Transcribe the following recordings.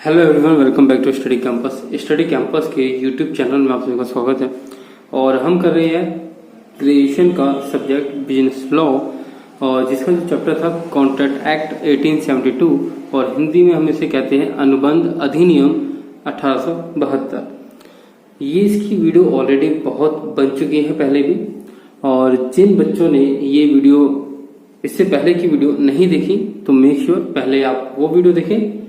Hello everyone, welcome back to study campus. Study campus के YouTube channel में आप सभी का स्वागत है। और हम कर रहे हैं ग्रेजुएशन का सब्जेक्ट बिजनेस लॉ, और जिसका जो चैप्टर था कॉन्ट्रैक्ट एक्ट 1872, और हिंदी में हम इसे कहते हैं अनुबंध अधिनियम 1872। ये इसकी वीडियो ऑलरेडी बहुत बन चुकी है पहले भी, और जिन बच्चों ने ये वीडियो इससे पहले की वीडियो नहीं देखी तो मेक श्योर पहले आप वो वीडियो देखें,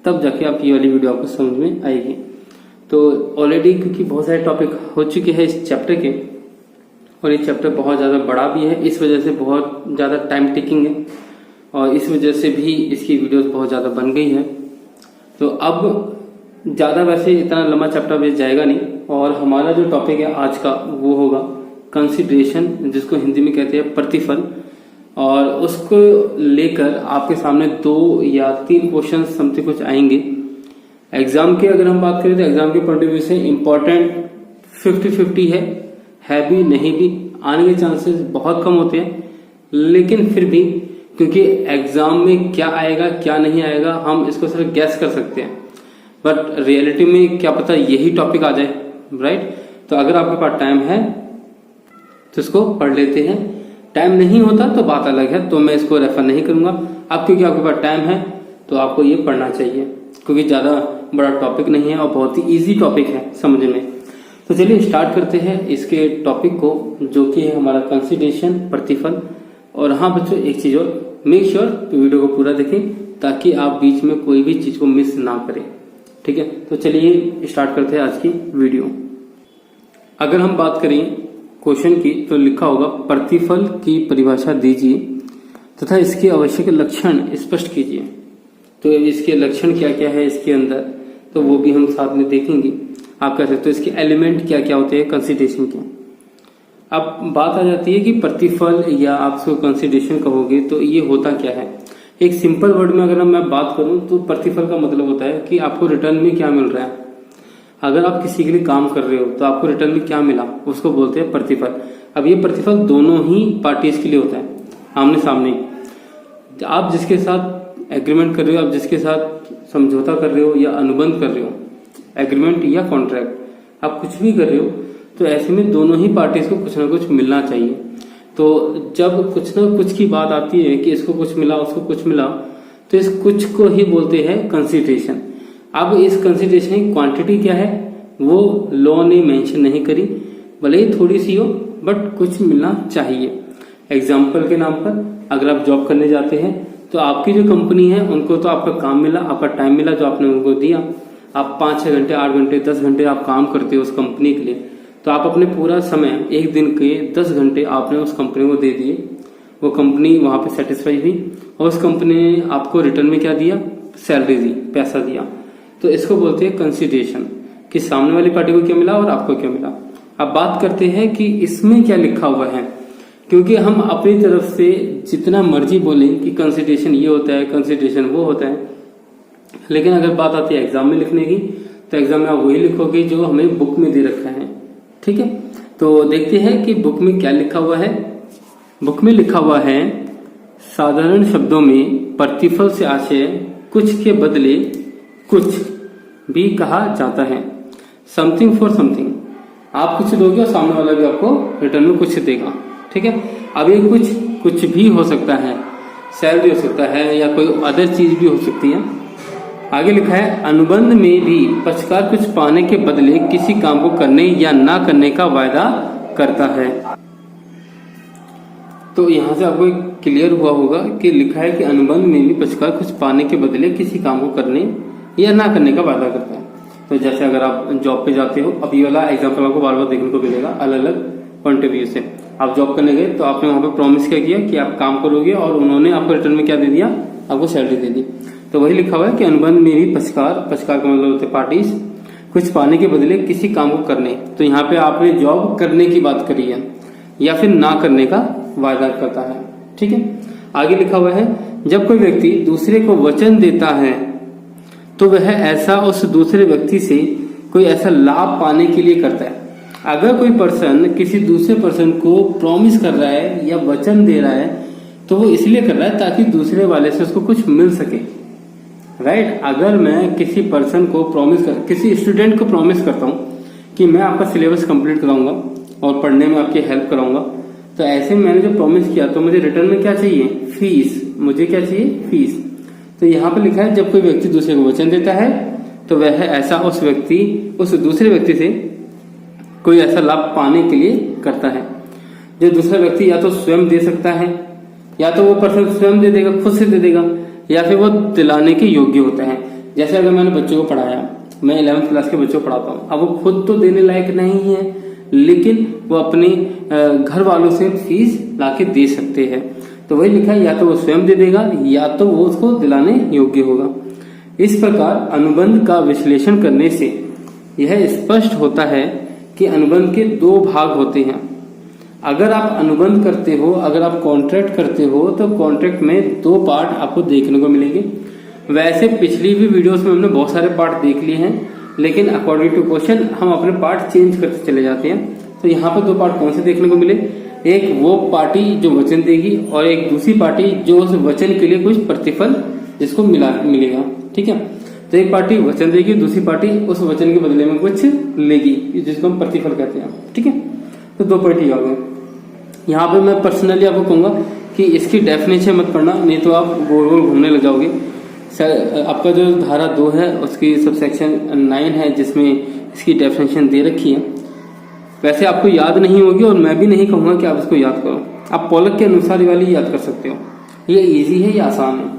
तब जाके आप ये वाली वीडियो आपको समझ में आएगी। तो ऑलरेडी क्योंकि बहुत सारे टॉपिक हो चुके हैं इस चैप्टर के, और ये चैप्टर बहुत ज़्यादा बड़ा भी है, इस वजह से बहुत ज़्यादा टाइम टेकिंग है, और इस वजह से भी इसकी वीडियोस बहुत ज़्यादा बन गई है। तो अब ज़्यादा वैसे इतना लंबा चैप्टर भी जाएगा नहीं, और हमारा जो टॉपिक है आज का वो होगा कंसिडरेशन, जिसको हिंदी में कहते हैं प्रतिफल। और उसको लेकर आपके सामने 2 या 3 क्वेश्चन समथिंग कुछ आएंगे एग्जाम के। अगर हम बात करें तो एग्जाम के पॉइंट ऑफ व्यू से इम्पोर्टेंट 50-50 है भी नहीं भी, आने के चांसेस बहुत कम होते हैं, लेकिन फिर भी क्योंकि एग्जाम में क्या आएगा क्या नहीं आएगा हम इसको सिर्फ गैस कर सकते हैं, बट रियलिटी में क्या पता यही टॉपिक आ जाए, राइट। तो अगर आपके पास टाइम है तो इसको पढ़ लेते हैं, टाइम नहीं होता तो बात अलग है, तो मैं इसको रेफर नहीं करूंगा। अब क्योंकि आपके पास टाइम है तो आपको ये पढ़ना चाहिए, क्योंकि ज्यादा बड़ा टॉपिक नहीं है और बहुत ही इजी टॉपिक है समझने में। तो चलिए स्टार्ट करते हैं इसके टॉपिक को, जो कि है हमारा कंसिडरेशन, प्रतिफल। और हाँ बच्चों, एक चीज और, मेक श्योर वीडियो को पूरा देखें ताकि आप बीच में कोई भी चीज को मिस ना करें, ठीक है। तो चलिए स्टार्ट करते हैं आज की वीडियो। अगर हम बात करें क्वेश्चन की तो लिखा होगा प्रतिफल की परिभाषा दीजिए तथा इसके आवश्यक लक्षण स्पष्ट कीजिए। तो इसके लक्षण क्या क्या है इसके अंदर, तो वो भी हम साथ में देखेंगे। आप कह सकते हो इसके एलिमेंट क्या क्या होते हैं कंसिडरेशन के। अब बात आ जाती है कि प्रतिफल, या आप इसको कंसिडरेशन कहोगे तो ये होता क्या है। एक सिंपल वर्ड में अगर मैं बात करूं तो प्रतिफल का मतलब होता है कि आपको रिटर्न में क्या मिल रहा है। अगर आप किसी के लिए काम कर रहे हो तो आपको रिटर्न में क्या मिला, उसको बोलते हैं प्रतिफल। अब ये प्रतिफल दोनों ही पार्टीज के लिए होता है, आमने सामने। आप जिसके साथ एग्रीमेंट कर रहे हो, आप जिसके साथ समझौता कर रहे हो या अनुबंध कर रहे हो, एग्रीमेंट या कॉन्ट्रैक्ट, आप कुछ भी कर रहे हो, तो ऐसे में दोनों ही पार्टीज को कुछ ना कुछ मिलना चाहिए। तो जब कुछ ना कुछ की बात आती है कि इसको कुछ मिला उसको कुछ मिला, तो इस कुछ को ही बोलते हैं कंसिडरेशन। अब इस कंसिडरेशन की क्वांटिटी क्या है वो लॉ ने मेंशन नहीं करी, भले ही थोड़ी सी हो बट कुछ मिलना चाहिए। एग्जाम्पल के नाम पर अगर आप जॉब करने जाते हैं तो आपकी जो कंपनी है उनको तो आपका काम मिला, आपका टाइम मिला जो आपने उनको दिया। आप 5-6 घंटे, 8 घंटे, 10 घंटे आप काम करते हो उस कंपनी के लिए, तो आप अपने पूरा समय, एक दिन के 10 घंटे आपने उस कंपनी को दे दिए। वो कंपनी वहां पे सेटिस्फाई हुई और उस कंपनी ने आपको रिटर्न में क्या दिया, सैलरी दी, पैसा दिया। तो इसको बोलते हैं कंसिडरेशन, कि सामने वाली पार्टी को क्या मिला और आपको क्या मिला। अब बात करते हैं कि इसमें क्या लिखा हुआ है, क्योंकि हम अपनी तरफ से जितना मर्जी बोलें कि कंसिडरेशन ये होता है, कंसिडरेशन वो होता है, लेकिन अगर बात आती है एग्जाम में लिखने की तो एग्जाम में आप वही लिखोगे जो हमें बुक में दे रखा है, ठीक है। तो देखते हैं कि बुक में क्या लिखा हुआ है। बुक में लिखा हुआ है, साधारण शब्दों में प्रतिफल से आशय कुछ के बदले कुछ भी कहा जाता है। समथिंग फॉर समथिंग, आप कुछ दोगे और सामने वाला भी आपको रिटर्न में कुछ देगा, ठीक है। अब ये कुछ भी हो सकता है, सैलरी हो सकता है या कोई अदर चीज भी हो सकती है। आगे लिखा है, अनुबंध में भी पक्षकार कुछ पाने के बदले किसी काम को करने या ना करने का वायदा करता है। तो यहां से आपको क्लियर हुआ होगा कि लिखा है कि अनुबंध में भी पक्षकार कुछ पाने के बदले किसी काम को करने या ना करने का वादा करता है। तो जैसे अगर आप जॉब पे जाते हो, अब ये वाला एग्जाम्पल आपको बार बार देखने को मिलेगा अलग अलग पॉइंट ऑफ व्यू से। आप जॉब करने गए तो आपने वहां पे प्रॉमिस क्या किया कि आप काम करोगे, और उन्होंने आपको रिटर्न में क्या दे दिया, आपको सैलरी दे दी। तो वही लिखा हुआ है कि अनुबंध में भी पक्षकार का मतलब होते पार्टीज, कुछ पाने के बदले किसी काम को करने। तो यहाँ पे आपने जॉब करने की बात करी है या फिर ना करने का वायदा करता है, ठीक है। आगे लिखा हुआ है, जब कोई व्यक्ति दूसरे को वचन देता है तो वह ऐसा उस दूसरे व्यक्ति से कोई ऐसा लाभ पाने के लिए करता है। अगर कोई पर्सन किसी दूसरे पर्सन को प्रॉमिस कर रहा है या वचन दे रहा है तो वो इसलिए कर रहा है ताकि दूसरे वाले से उसको कुछ मिल सके, राइट। अगर मैं किसी पर्सन को किसी स्टूडेंट को प्रॉमिस करता हूँ कि मैं आपका सिलेबस कंप्लीट कराऊंगा और पढ़ने में आपकी हेल्प कराऊंगा, तो ऐसे में मैंने जो प्रॉमिस किया तो मुझे रिटर्न में क्या चाहिए? फीस। मुझे क्या चाहिए? फीस। तो यहाँ पे लिखा है जब कोई व्यक्ति दूसरे को वचन देता है तो वह ऐसा उस दूसरे व्यक्ति से कोई ऐसा लाभ पाने के लिए करता है जो दूसरा व्यक्ति या तो स्वयं दे सकता है, या तो वो पर्सन स्वयं दे देगा, खुद से दे देगा, या फिर वो दिलाने के योग्य होता है। जैसे अगर मैंने बच्चों को पढ़ाया, मैं 11th क्लास के बच्चों को पढ़ाता हूँ, अब वो खुद तो देने लायक नहीं है लेकिन वो अपने घर वालों से फीस लाके दे सकते हैं। तो वही लिखा है या तो वो स्वयं दे देगा या तो वो उसको दिलाने योग्य होगा। इस प्रकार अनुबंध का विश्लेषण करने से यह स्पष्ट होता है कि अनुबंध के दो भाग होते हैं। अगर आप अनुबंध करते हो, अगर आप कॉन्ट्रैक्ट करते हो, तो कॉन्ट्रैक्ट में दो पार्ट आपको देखने को मिलेंगे। वैसे पिछली भी वीडियोस में हमने बहुत सारे पार्ट देख लिए हैं, लेकिन अकॉर्डिंग टू क्वेश्चन हम अपने पार्ट चेंज करते चले जाते हैं। तो यहाँ पे दो पार्ट कौन से देखने को मिले? एक वो पार्टी जो वचन देगी और एक दूसरी पार्टी जो उस वचन के लिए कुछ प्रतिफल जिसको मिलेगा। ठीक है, तो एक पार्टी वचन देगी, दूसरी पार्टी उस वचन के बदले में कुछ लेगी, जिसको हम प्रतिफल कहते हैं। ठीक है, तो दो पार्टी आ गए। यहाँ पे मैं पर्सनली आपको कहूंगा कि इसकी डेफिनेशन मत पढ़ना, नहीं तो आप गोल गोल घूमने लग जाओगे। आपका जो धारा 2 है उसकी सबसेक्शन 9 है जिसमें इसकी डेफिनेशन दे रखी है। वैसे आपको याद नहीं होगी और मैं भी नहीं कहूंगा कि आप इसको याद करो, आप पोलक के अनुसार ये वाली याद कर सकते हो। ये इजी है, ये आसान है।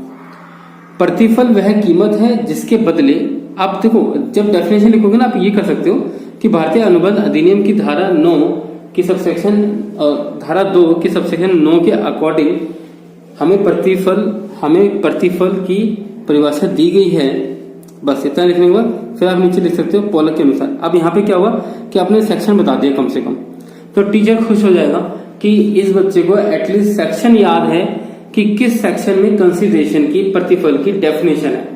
प्रतिफल वह कीमत है जिसके बदले, आप देखो जब डेफिनेशन लिखोगे ना आप ये कर सकते हो कि भारतीय अनुबंध अधिनियम की धारा 9 की सबसेक्शन धारा 2 की सबसेक्शन 9 के अकॉर्डिंग हमें प्रतिफल की परिभाषा दी गई है। बस इतना लिखने के बाद फिर आप नीचे लिख सकते हो पोलक के अनुसार। अब यहाँ पे क्या हुआ कि आपने सेक्शन बता दिया कम से कम, तो टीचर खुश हो जाएगा कि इस बच्चे को एटलीस्ट सेक्शन याद है कि किस सेक्शन में कंसीडरेशन की प्रतिफल की डेफिनेशन है।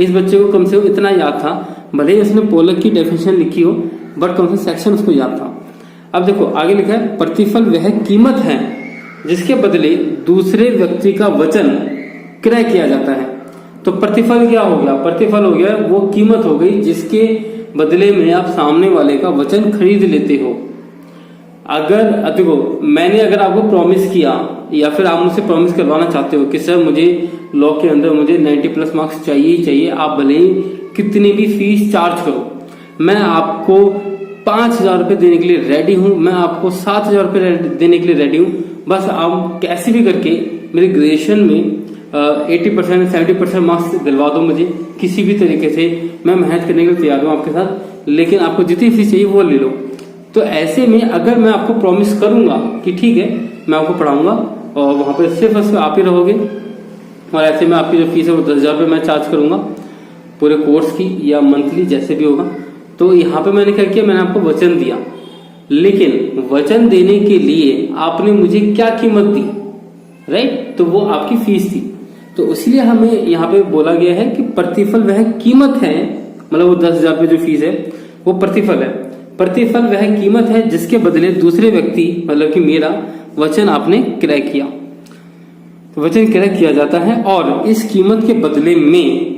इस बच्चे को कम से कम इतना याद था, भले ही उसने पोलक की डेफिनेशन लिखी हो बट कम से सेक्शन उसको याद था। अब देखो आगे लिखा है प्रतिफल वह कीमत है जिसके बदले दूसरे व्यक्ति का वचन क्रय किया जाता है। तो प्रतिफल क्या हो गया? प्रतिफल हो गया वो कीमत हो गई जिसके बदले में आप सामने वाले का वचन खरीद लेते हो। अगर देखो मैंने अगर आपको प्रॉमिस किया या फिर आप मुझसे प्रॉमिस करवाना चाहते हो कि सर मुझे लॉ के अंदर मुझे 90+ मार्क्स चाहिए ही चाहिए, आप भले ही कितनी भी फीस चार्ज करो, मैं आपको 5,000 रुपये देने के लिए रेडी हूं, मैं आपको 7,000 रुपये देने के लिए रेडी हूं, बस आप कैसे भी करके मेरे ग्रेजुएशन में 80% 70% मार्क्स दिलवा दो मुझे, किसी भी तरीके से मैं मेहनत करने के लिए तैयार हूँ आपके साथ, लेकिन आपको जितनी फीस चाहिए वो ले लो। तो ऐसे में अगर मैं आपको प्रॉमिस करूंगा कि ठीक है मैं आपको पढ़ाऊंगा और वहां पर सिर्फ आप ही रहोगे, और ऐसे में आपकी जो फीस है वो 10,000 रुपये मैं चार्ज करूंगा पूरे कोर्स की या मंथली जैसे भी होगा। तो यहाँ पे मैंने क्या किया, मैंने आपको वचन दिया, लेकिन वचन देने के लिए आपने मुझे क्या कीमत दी? राइट, तो वो आपकी फीस थी। तो इसलिए हमें यहाँ पे बोला गया है कि प्रतिफल वह कीमत है, मतलब वो 10,000 रुपये जो फीस है वो प्रतिफल है। प्रतिफल वह कीमत है जिसके बदले दूसरे व्यक्ति मतलब कि मेरा वचन आपने क्रय किया। तो वचन क्रय किया जाता है और इस कीमत के बदले में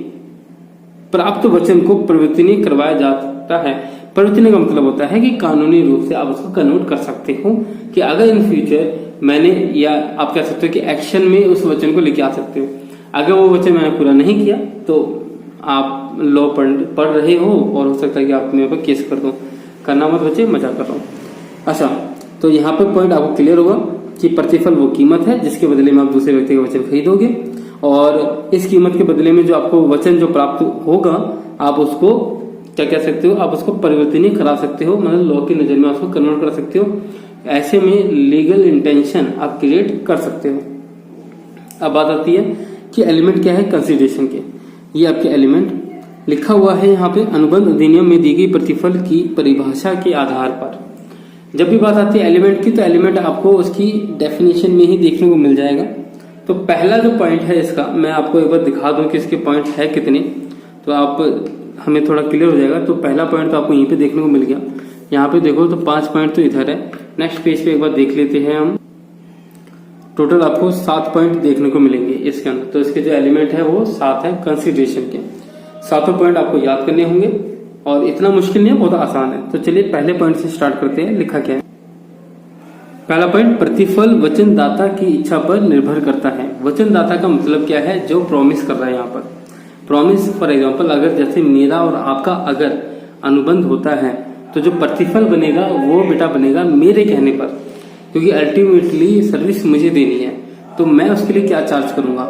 प्राप्त वचन को परिवर्तनीय करवाया जाता है। परिवर्तनीय का मतलब होता है कि कानूनी रूप से आप उसको कन्वर्ट कर सकते हो कि अगर इन फ्यूचर मैंने, या आप कह सकते हो कि एक्शन में उस वचन को लेके आ सकते हो। अगर वो वचन मैंने पूरा नहीं किया तो आप लॉ पढ़ रहे हो और हो सकता है कि आप मेरे पर केस कर दो। करना मत बच्चे, मजाक कर रहा हूँ। अच्छा, तो यहाँ पे पॉइंट आपको क्लियर होगा कि प्रतिफल वो कीमत है जिसके बदले में आप दूसरे व्यक्ति का वचन खरीदोगे, और इस कीमत के बदले में जो आपको वचन जो प्राप्त होगा आप उसको क्या कह सकते हो, आप उसको परिवर्तनीय करा सकते हो, मतलब लॉ की नजर में उसको कन्वर्ट कर सकते हो। ऐसे में लीगल इंटेंशन आप क्रिएट कर सकते हो। अब बात आती है कि एलिमेंट क्या है कंसीडरेशन के। ये आपके एलिमेंट लिखा हुआ है यहाँ पे, अनुबंध अधिनियम में दी गई प्रतिफल की परिभाषा के आधार पर। जब भी बात आती है एलिमेंट की, तो एलिमेंट आपको उसकी डेफिनेशन में ही देखने को मिल जाएगा। तो पहला जो पॉइंट है इसका, मैं आपको एक बार दिखा दूं कि इसके पॉइंट है कितने, तो आप हमें थोड़ा क्लियर हो जाएगा। तो पहला पॉइंट तो आपको यहीं पे देखने को मिल गया। यहाँ पे देखो तो 5 पॉइंट तो इधर है। नेक्स्ट पेज पे एक बार देख लेते हैं हम। टोटल आपको 7 पॉइंट देखने को मिलेंगे इसके अंदर। तो इसके जो एलिमेंट है वो 7 है कंसिडरेशन के। 7 पॉइंट आपको याद करने होंगे और इतना मुश्किल नहीं है, बहुत आसान है। तो चलिए पहले पॉइंट से स्टार्ट करते हैं। लिखा क्या है? पहला पॉइंट, प्रतिफल वचनदाता की इच्छा पर निर्भर करता है। वचनदाता का मतलब क्या है? जो प्रॉमिस कर रहा है। यहाँ पर प्रॉमिस फॉर एग्जाम्पल, अगर जैसे मेरा और आपका अगर अनुबंध होता है तो जो प्रतिफल बनेगा वो बेटा बनेगा मेरे कहने पर, क्योंकि अल्टीमेटली सर्विस मुझे देनी है तो मैं उसके लिए क्या चार्ज करूंगा।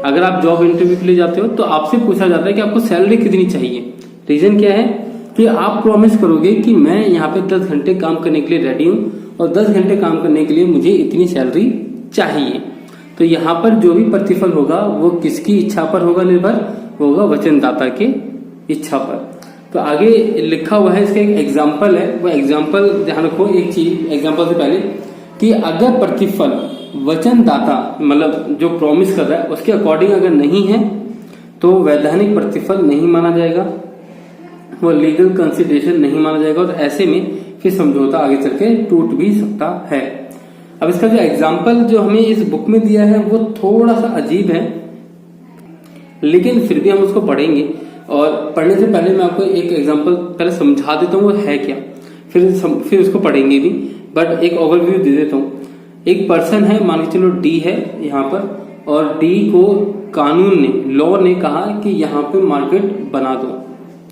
अगर आप जॉब इंटरव्यू के लिए जाते हो तो आपसे पूछा जाता है कि आपको सैलरी कितनी चाहिए। रीजन क्या है कि आप प्रॉमिस करोगे कि मैं यहाँ पे 10 घंटे काम करने के लिए रेडी हूँ और 10 घंटे काम करने के लिए मुझे इतनी सैलरी चाहिए। तो यहाँ पर जो भी प्रतिफल होगा वो किसकी इच्छा पर होगा? निर्भर होगा वचनदाता के इच्छा पर। तो आगे लिखा हुआ है, इसका एक एग्जाम्पल है, वो एग्जाम्पल ध्यान रखो। एक चीज एग्जाम्पल से पहले कि अगर प्रतिफल वचनदाता मतलब जो प्रॉमिस कर रहा है उसके अकॉर्डिंग अगर नहीं है तो वैधानिक प्रतिफल नहीं माना जाएगा, वो लीगल कंसिडरेशन नहीं माना जाएगा और ऐसे में फिर समझौता आगे चल के टूट भी सकता है। अब इसका जो एग्जाम्पल जो हमें इस बुक में दिया है वो थोड़ा सा अजीब है, लेकिन फिर भी हम उसको पढ़ेंगे। और पढ़ने से पहले मैं आपको एक एग्जाम्पल पहले समझा देता हूँ वो है क्या, फिर उसको पढ़ेंगे भी। बट एक ओवरव्यू दे देता हूँ। एक पर्सन है, मान के चलो डी है यहाँ पर, और डी को कानून ने, लॉ ने कहा कि यहाँ पे मार्केट बना दो,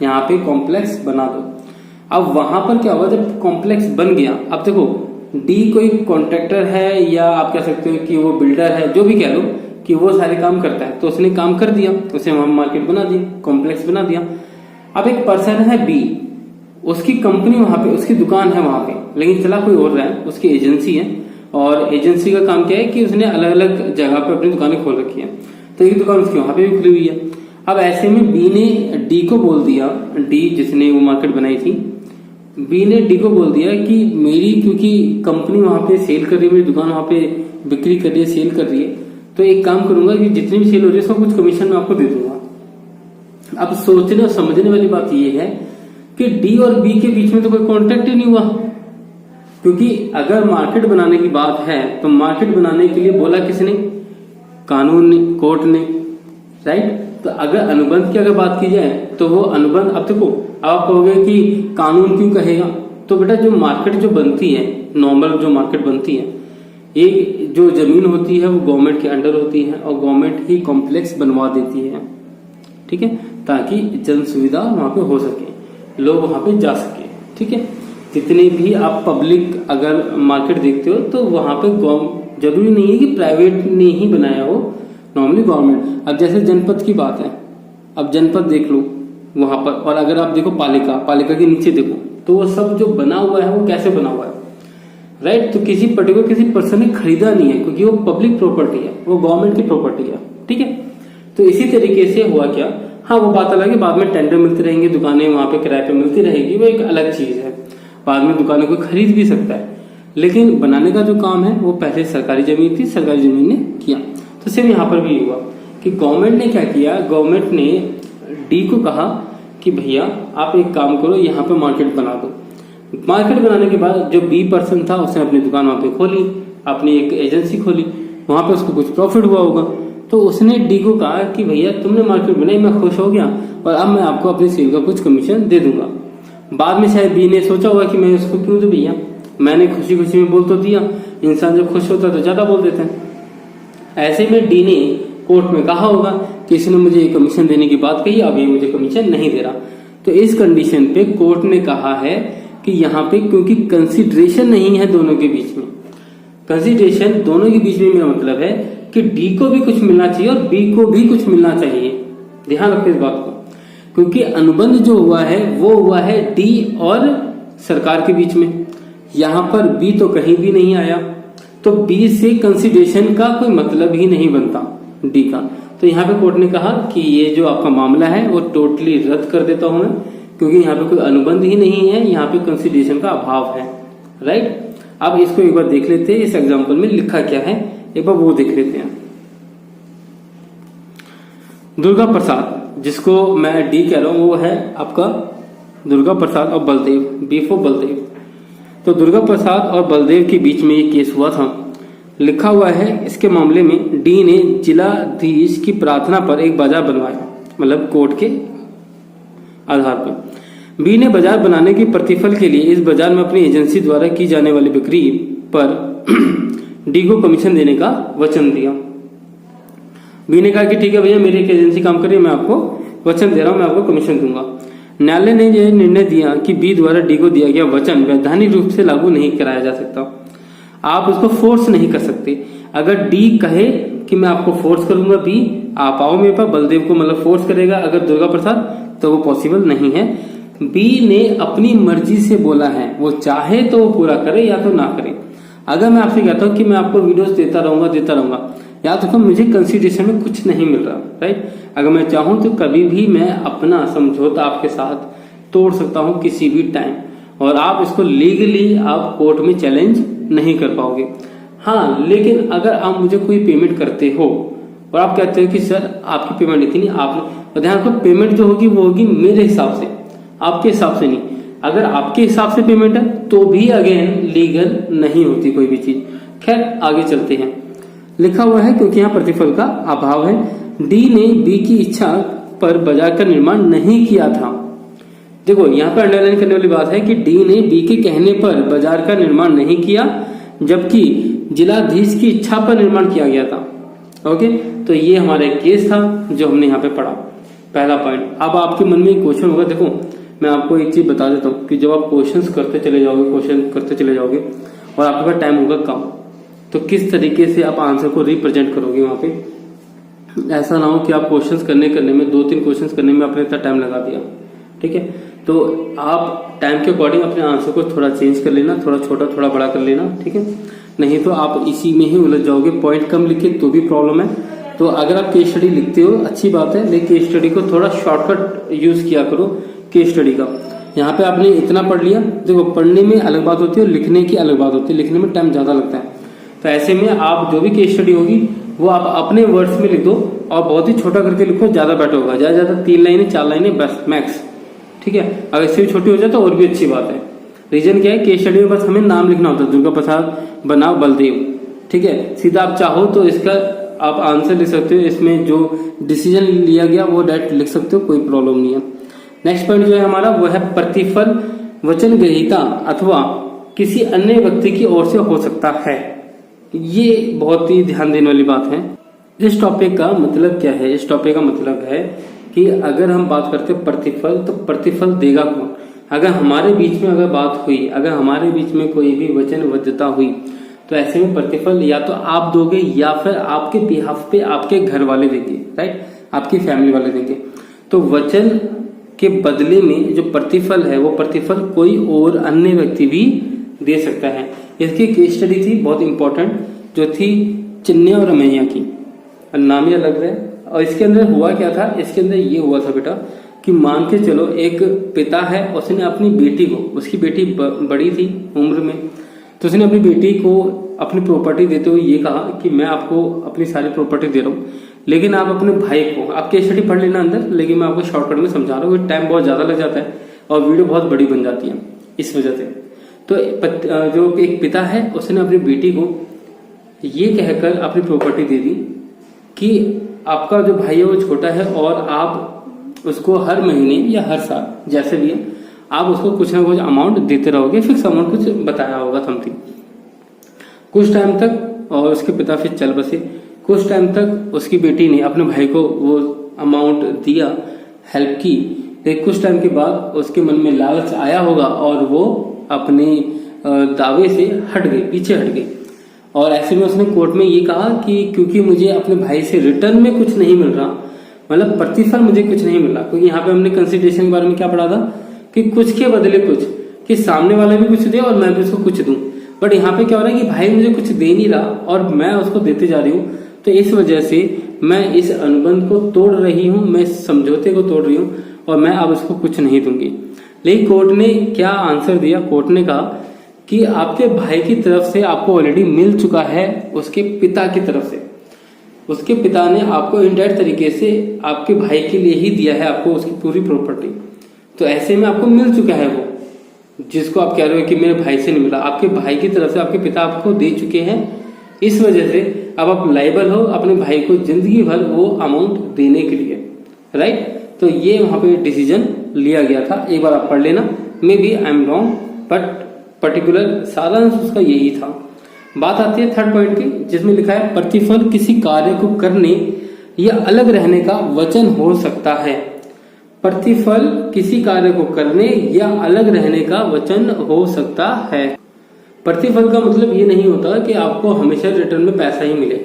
यहाँ पे कॉम्प्लेक्स बना दो। अब वहां पर क्या हुआ, जब कॉम्प्लेक्स बन गया, अब देखो डी कोई कॉन्ट्रैक्टर है या आप कह सकते हो कि वो बिल्डर है, जो भी कह लो कि वो सारे काम करता है, तो उसने काम कर दिया, उसे वहां मार्केट बना दी, कॉम्प्लेक्स बना दिया। अब एक पर्सन है बी, उसकी कंपनी वहां पे, उसकी दुकान है वहां पे, लेकिन चला कोई और रहा है, उसकी एजेंसी है और एजेंसी का काम क्या है कि उसने अलग अलग जगह पे अपनी दुकानें खोल रखी है। तो एक दुकान उसकी वहां पे भी खुली हुई है। अब ऐसे में बी ने डी को बोल दिया, डी जिसने वो मार्केट बनाई थी, बी ने डी को बोल दिया कि मेरी क्योंकि कंपनी वहां पे सेल कर रही है, मेरी दुकान वहां पे बिक्री कर रही है, सेल कर रही है, तो एक काम करूंगा कि जितनी भी सेल हो रही है उसका कुछ कमीशन मैं आपको दे दूंगा। अब सोचने और समझने वाली बात यह है कि डी और बी के बीच में तो कोई कॉन्ट्रैक्ट ही नहीं हुआ, क्योंकि अगर मार्केट बनाने की बात है तो मार्केट बनाने के लिए बोला किसने? कानून ने, कोर्ट ने, राइट। तो अगर अनुबंध की अगर बात की जाए तो वो अनुबंध, अब देखो आप कहोगे कि कानून क्यों कहेगा, तो बेटा जो मार्केट जो बनती है, नॉर्मल जो मार्केट बनती है, एक जो जमीन होती है वो गवर्नमेंट के अंडर होती है और गवर्नमेंट ही कॉम्प्लेक्स बनवा देती है, ठीक है, ताकि जन सुविधा वहां पे हो सके, लोग वहां पे जा सके, ठीक है। जितने भी आप पब्लिक अगर मार्केट देखते हो तो वहां पे जरूरी नहीं है कि प्राइवेट ने ही बनाया हो, नॉर्मली गवर्नमेंट। अब जैसे जनपद की बात है, अब जनपद देख लो वहां पर, और अगर आप देखो पालिका, पालिका के नीचे देखो तो वो सब जो बना हुआ है वो कैसे बना हुआ है, राइट। तो किसी पर्टिकुलर किसी पर्सन ने खरीदा नहीं है, क्योंकि वो पब्लिक प्रॉपर्टी है, वो गवर्नमेंट की प्रॉपर्टी है, ठीक है। तो इसी तरीके से हुआ क्या, हाँ वो बात अलग है, बाद में टेंडर मिलते रहेंगे, दुकानें वहां पे किराए पे मिलती रहेगी, वो एक अलग चीज है, बाद में दुकानें कोई खरीद भी सकता है, लेकिन बनाने का जो काम है वो पहले सरकारी जमीन थी, सरकारी जमीन ने किया। तो सेम यहाँ पर भी हुआ कि गवर्नमेंट ने क्या किया, गवर्नमेंट ने डी को कहा कि भैया आप एक काम करो, यहाँ पे मार्केट बना दो। मार्केट बनाने के बाद जो बी पर्सन था उसने अपनी दुकान वहां पे खोली, अपनी एक एजेंसी खोली, वहां पे उसको कुछ प्रॉफिट हुआ होगा, तो उसने डी को कहा कि भैया तुमने मार्केट बनाई, मैं खुश हो गया और अब मैं आपको अपनी सेल का कुछ कमीशन दे दूंगा। बाद में शायद बी ने सोचा होगा कि मैं उसको क्यों दूं भैया, मैंने खुशी खुशी में बोल तो दिया, इंसान जब खुश होता है तो ज्यादा बोल देते हैं। ऐसे में डी ने कोर्ट में कहा होगा कि इसने मुझे कमीशन देने की बात कही, अब ये मुझे कमीशन नहीं दे रहा। तो इस कंडीशन पे कोर्ट ने कहा है कि यहाँ पे क्योंकि कंसिडरेशन नहीं है दोनों के बीच में, कंसिडरेशन दोनों के बीच में मेरा मतलब है कि डी को भी कुछ मिलना चाहिए और बी को भी कुछ मिलना चाहिए। ध्यान रखो इस बात को, क्योंकि अनुबंध जो हुआ है वो हुआ है डी और सरकार के बीच में, यहाँ पर बी तो कहीं भी नहीं आया, तो बी से कंसिडरेशन का कोई मतलब ही नहीं बनता डी का। तो यहाँ पे कोर्ट ने कहा कि ये जो आपका मामला है वो टोटली रद्द कर देता हूं मैं, क्योंकि यहाँ पे कोई अनुबंध ही नहीं है, यहाँ पे कंसिडरेशन का अभाव है, राइट। अब इसको एक बार देख लेते हैं, इस एग्जाम्पल में लिखा क्या है एक बार वो देख लेते हैं। दुर्गा प्रसाद, जिसको मैं डी कह रहा हूं, वो है आपका दुर्गा प्रसाद और बलदेव, बी फॉर बलदेव। तो दुर्गा प्रसाद और बलदेव के बीच में ये केस हुआ था, लिखा हुआ है इसके मामले में डी ने जिलाधीश की प्रार्थना पर एक बाजार बनवाया, मतलब कोर्ट के आधार पर। बी ने बाजार बनाने के प्रतिफल के लिए इस बाजार में अपनी एजेंसी द्वारा की जाने वाली बिक्री पर डी को कमीशन देने का वचन दिया। बी ने कहा कि ठीक है भैया, मेरी एक एजेंसी काम कर रही है, मैं आपको वचन दे रहा हूं, मैं आपको कमीशन दूंगा। न्यायालय ने यह निर्णय दिया कि बी द्वारा डी को दिया गया वचन वैधानिक रूप से लागू नहीं कराया जा सकता। आप उसको फोर्स नहीं कर सकते। अगर डी कहे कि मैं आपको फोर्स करूंगा, बी आप आओ मेरे पास, बलदेव को मतलब फोर्स करेगा, अगर दुर्गा प्रसाद, तो वो पॉसिबल नहीं है। बी ने अपनी मर्जी से बोला है, वो चाहे तो वो पूरा करे या तो ना करे। अगर मैं आपसे कहता हूं कि मैं आपको वीडियोस देता रहूंगा, या तो मुझे कंसिडरेशन में कुछ नहीं मिल रहा, राइट। अगर मैं चाहूं तो कभी भी मैं अपना समझौता आपके साथ तोड़ सकता हूं किसी भी टाइम, और आप इसको लीगली आप कोर्ट में चैलेंज नहीं कर पाओगे। हाँ, लेकिन अगर आप मुझे कोई पेमेंट करते हो और आप कहते हो कि सर आपकी पेमेंट इतनी, आपने ध्यान रखो, पेमेंट जो होगी वो होगी मेरे हिसाब से, आपके हिसाब से नहीं। अगर आपके हिसाब से पेमेंट है तो भी अगेन लीगल नहीं होती कोई भी चीज। खैर आगे चलते हैं। लिखा हुआ है क्योंकि यहाँ प्रतिफल का अभाव है, डी ने बी की इच्छा पर बाजार का निर्माण नहीं किया था। देखो यहाँ पे अंडरलाइन करने वाली बात है कि डी ने बी के कहने पर बाजार का निर्माण नहीं किया, जबकि जिलाधीश की इच्छा पर निर्माण किया गया था। ओके, तो ये हमारा एक केस था जो हमने यहाँ पे पढ़ा, पहला पॉइंट। अब आपके मन में एक क्वेश्चन होगा, देखो मैं आपको एक चीज बता देता हूँ कि जब आप क्वेश्चंस करते चले जाओगे और आपके पास टाइम होगा कम, तो किस तरीके से आप आंसर को रिप्रेजेंट करोगे वहां पे। ऐसा ना हो कि आप क्वेश्चंस करने में 2-3 क्वेश्चंस करने में आपने इतना टाइम लगा दिया, ठीक है। तो आप टाइम के अकॉर्डिंग अपने आंसर को थोड़ा चेंज कर लेना, थोड़ा छोटा थोड़ा बड़ा कर लेना, ठीक है। नहीं तो आप इसी में ही उलझ जाओगे। पॉइंट कम लिखे तो भी प्रॉब्लम है। तो अगर आप केस स्टडी लिखते हो अच्छी बात है, लेकिन केस स्टडी को थोड़ा शॉर्टकट यूज किया करो केस स्टडी का। यहाँ पे आपने इतना पढ़ लिया, देखो पढ़ने में अलग बात होती है और लिखने की अलग बात होती है, लिखने में टाइम ज्यादा लगता है। तो ऐसे में आप जो भी केस स्टडी होगी वो आप अपने वर्ड्स में लिख दो और बहुत ही छोटा करके लिखो, ज्यादा बेटर होगा। ज्यादा 3 लाइनें 4 लाइनें बस मैक्स, ठीक है। अगर इससे भी छोटी हो जाए तो और भी अच्छी बात है। रीजन क्या है, केस स्टडी में बस हमें नाम लिखना होता है, दुर्गा प्रसाद बनाम बलदेव, ठीक है। सीधा आप चाहो तो इसका आप आंसर लिख सकते हो, इसमें जो डिसीजन लिया गया वो डायरेक्ट लिख सकते हो, कोई प्रॉब्लम नहीं है। नेक्स्ट पॉइंट जो है हमारा वो है प्रतिफल वचन ग्रहीता अथवा किसी अन्य व्यक्ति की ओर से हो सकता है। ये बहुत ही ध्यान देने वाली बात है। इस टॉपिक का मतलब क्या है, इस टॉपिक का मतलब है कि अगर हम बात करते हैं प्रतिफल, तो प्रतिफल देगा कौन। अगर हमारे बीच में अगर बात हुई, अगर हमारे बीच में कोई भी वचनबद्धता हुई, तो ऐसे में प्रतिफल या तो आप दोगे या फिर आपके बिहाफ पे आपके घर वाले देंगे, राइट, आपकी फैमिली वाले देंगे। तो वचन के बदले में जो प्रतिफल है वो प्रतिफल कोई और अन्य व्यक्ति भी दे सकता है। इसकी केस स्टडी थी बहुत इंपॉर्टेंट, जो थी चिन्ने और रमैया की, नाम ही अलग है। और इसके अंदर हुआ क्या था, इसके अंदर ये हुआ था बेटा कि मान के चलो एक पिता है, उसने अपनी बेटी को, उसकी बेटी बड़ी थी उम्र में, तो उसने अपनी बेटी को अपनी प्रॉपर्टी देते हुए ये कहा कि मैं आपको अपनी सारी प्रॉपर्टी दे रहा हूँ, लेकिन आप अपने भाई को, आप केस स्टडी पढ़ लेना अंदर, लेकिन मैं आपको शॉर्टकट में समझा रहा हूँ, टाइम बहुत ज्यादा लग जाता है और वीडियो बहुत बड़ी बन जाती है इस वजह से। तो जो एक पिता है उसने अपनी बेटी को ये कहकर अपनी प्रॉपर्टी दे दी कि आपका जो भाई है वो छोटा है और आप उसको हर महीने या हर साल जैसे भी है आप उसको कुछ ना कुछ अमाउंट देते रहोगे, फिक्स अमाउंट कुछ बताया होगा समथिंग कुछ टाइम तक। और उसके पिता फिर चल बसे। कुछ टाइम तक उसकी बेटी ने अपने भाई को वो अमाउंट दिया, हेल्प की, लेकिन कुछ टाइम के बाद उसके मन में लालच आया होगा और वो अपने दावे से हट गई, पीछे हट गई। और ऐसे में उसने कोर्ट में ये कहा कि क्योंकि मुझे अपने भाई से रिटर्न में कुछ नहीं मिल रहा, मतलब प्रतिफल मुझे कुछ नहीं मिल रहा, क्योंकि यहाँ पे हमने कंसिडरेशन के बारे में क्या पढ़ा था कि कुछ के बदले कुछ, कि सामने वाला भी कुछ दे और मैं भी उसको कुछ दूं। बट यहाँ पे क्या हो रहा है कि भाई मुझे कुछ दे नहीं रहा और मैं उसको देते जा रही हूँ, तो इस वजह से मैं इस अनुबंध को तोड़ रही हूँ, मैं समझौते को तोड़ रही हूँ और मैं अब उसको कुछ नहीं दूंगी। लेकिन कोर्ट ने क्या आंसर दिया, कोर्ट ने कहा कि आपके भाई की तरफ से आपको ऑलरेडी मिल चुका है उसके पिता की तरफ से, उसके पिता ने आपको इनडायरेक्ट तरीके से आपके भाई के लिए ही दिया है आपको उसकी पूरी प्रॉपर्टी। तो ऐसे में आपको मिल चुका है वो, जिसको आप कह रहे हो कि मेरे भाई से नहीं मिला, आपके भाई की तरफ से आपके पिता आपको दे चुके हैं इस वजह से अब आप लायबल हो अपने भाई को जिंदगी भर वो अमाउंट देने के लिए, राइट। तो ये वहां पे डिसीजन लिया गया था, एक बार आप पढ़ लेना। Maybe I am wrong but particular सारांश उसका यही था। बात आती है थर्ड पॉइंट की, जिसमें लिखा है प्रतिफल किसी कार्य को करने या अलग रहने का वचन हो सकता है। प्रतिफल किसी कार्य को करने या अलग रहने का वचन हो सकता है। प्रतिफल का मतलब ये नहीं होता कि आपको हमेशा रिटर्न में पैसा ही मिले।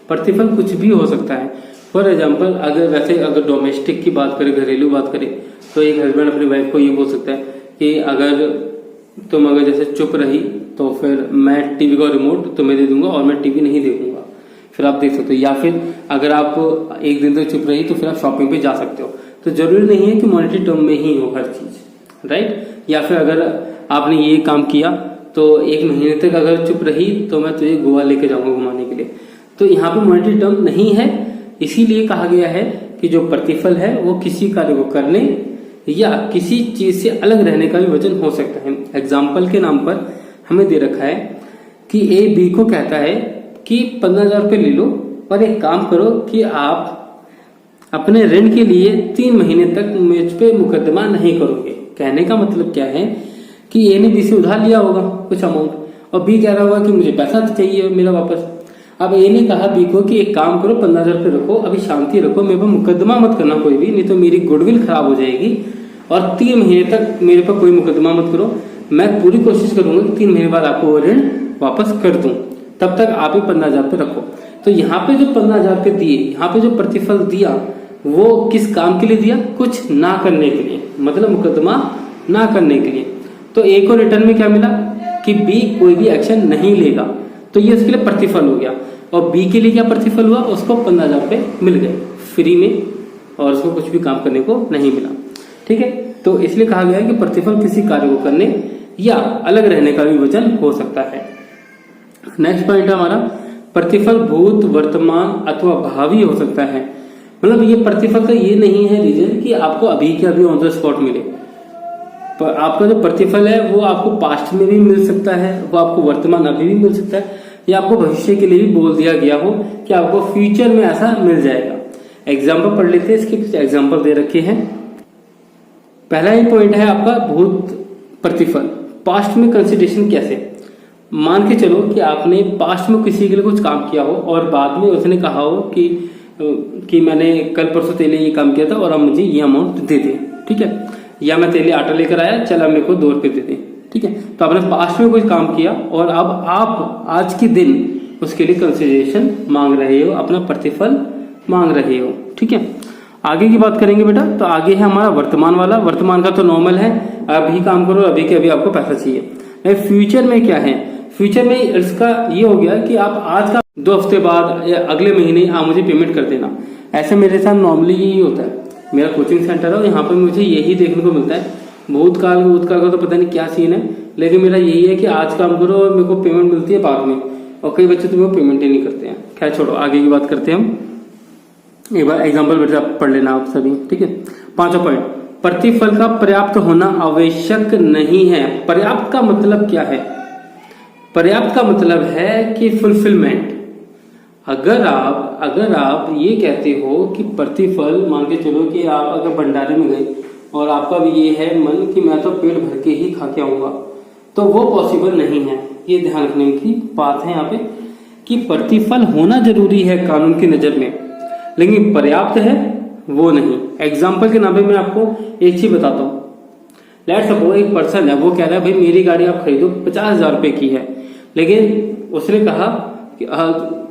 प्रतिफल कुछ भी हो सकता है। फॉर एग्जाम्पल अगर डोमेस्टिक की बात करें, घरेलू बात करें, तो एक हस्बैंड अपनी वाइफ को ये बोल सकता है कि अगर तुम जैसे चुप रही तो फिर मैं टीवी का रिमोट तुम्हें दे दूंगा और मैं टीवी नहीं देखूंगा, फिर आप देख सकते हो। या फिर अगर आप एक दिन तक चुप रही तो फिर आप शॉपिंग पे जा सकते हो। तो जरूरी नहीं है कि मॉनेटरी टर्म में ही हो हर चीज, राइट। या फिर अगर आपने ये काम किया तो 1 महीने तक अगर चुप रही तो मैं तुझे गोवा लेके जाऊंगा घुमाने के लिए। तो यहाँ पे मॉनेटरी टर्म नहीं है, इसीलिए कहा गया है कि जो प्रतिफल है वो किसी कार्य को करने या किसी चीज से अलग रहने का भी वचन हो सकता है। एग्जाम्पल के नाम पर हमें दे रखा है कि ए बी को कहता है कि 15,000 रुपये ले लो और एक काम करो कि आप अपने ऋण के लिए 3 महीने तक मुझ पे मुकदमा नहीं करोगे। कहने का मतलब क्या है कि ए ने बी से उधार लिया होगा कुछ अमाउंट और बी कह रहा होगा कि मुझे पैसा चाहिए मेरा वापस। अब ए ने कहा बी को कि एक काम करो 15,000 रुपये रखो, अभी शांति रखो, मेरे पर मुकदमा मत करना कोई भी, नहीं तो मेरी गुडविल खराब हो जाएगी और 3 महीने तक मेरे पर कोई मुकदमा मत करो। मैं पूरी कोशिश करूंगा कि 3 महीने बाद आपको वो ऋण वापस कर दूं, तब तक आप ही 15,000 रुपये रखो। तो यहाँ पे जो 15,000 रुपये दिए, यहाँ पे जो प्रतिफल दिया वो किस काम के लिए दिया? कुछ ना करने के लिए, मतलब मुकदमा ना करने के लिए। तो ए को रिटर्न में क्या मिला कि बी कोई भी एक्शन नहीं लेगा, तो ये उसके लिए प्रतिफल हो गया। और बी के लिए क्या प्रतिफल हुआ? उसको 15,000 रुपये मिल गए फ्री में और उसको कुछ भी काम करने को नहीं मिला, ठीक है। तो इसलिए कहा गया है कि प्रतिफल किसी कार्य को करने या अलग रहने का भी वचन हो सकता है। नेक्स्ट पॉइंट है हमारा प्रतिफल भूत, वर्तमान अथवा भावी हो सकता है। मतलब ये प्रतिफल का ये नहीं है रीजन कि आपको अभी के अभी ऑन द स्पॉट मिले, पर आपका जो प्रतिफल है वो आपको पास्ट में भी मिल सकता है, वो आपको वर्तमान अभी भी मिल सकता है, या आपको भविष्य के लिए भी बोल दिया गया हो कि आपको फ्यूचर में ऐसा मिल जाएगा। एग्जाम्पल पढ़ लेते हैं, इसके कुछ एग्जाम्पल दे रखे हैं। पहला ही पॉइंट है आपका भूत प्रतिफल। पास्ट में कंसिडरेशन कैसे? मान के चलो कि आपने पास्ट में किसी के लिए कुछ काम किया हो और बाद में उसने कहा हो कि मैंने कल परसों तेरे लिए ये काम किया था और अब मुझे ये अमाउंट दे दे, ठीक है। या मैं तेरे लिए आटा लेकर आया, चल अब मेरे को 2 रुपये दे दे, ठीक है। तो आपने पास्ट में कुछ काम किया और अब आप आज के दिन उसके लिए कंसिडरेशन मांग रहे हो, अपना प्रतिफल मांग रहे हो, ठीक है। आगे की बात करेंगे बेटा, तो आगे है हमारा वर्तमान वाला। वर्तमान का तो नॉर्मल है, अभी काम करो, अभी के अभी आपको पैसा चाहिए। फ्यूचर में क्या है? फ्यूचर में इसका ये हो गया कि आप आज का 2 हफ्ते बाद या अगले महीने आप मुझे पेमेंट कर देना। ऐसे मेरे साथ नॉर्मली यही होता है। मेरा कोचिंग सेंटर है, यहाँ पर मुझे यही देखने को मिलता है। भूतकाल का तो पता नहीं क्या सीन है, लेकिन मेरा यही है कि आज काम करो और मेरे को पेमेंट मिलती है बाद में, और कई बच्चे तो वो पेमेंट ही नहीं करते हैं। खैर छोड़ो, आगे की बात करते हैं हम। एक बार एग्जाम्पल बेटा पढ़ लेना आप सभी, ठीक है। 5वां पॉइंट, प्रतिफल का पर्याप्त होना आवश्यक नहीं है। पर्याप्त का मतलब क्या है? पर्याप्त का मतलब है कि फुलफिलमेंट। अगर आप ये कहते हो कि प्रतिफल, मान के चलो कि आप अगर भंडारे में गए और आपका भी ये है मन कि मैं तो पेट भर के ही खा के आऊंगा, तो वो पॉसिबल नहीं है। ये ध्यान रखने की बात है यहाँ पे कि प्रतिफल होना जरूरी है कानून की नजर में, लेकिन पर्याप्त है वो नहीं। एग्जाम्पल के नाम पे मैं आपको एक चीज बताता हूँ। लेट्स सपोज एक पर्सन है, वो कह रहा है भाई मेरी गाड़ी आप खरीदो, 50,000 रुपए की है, लेकिन उसने कहा कि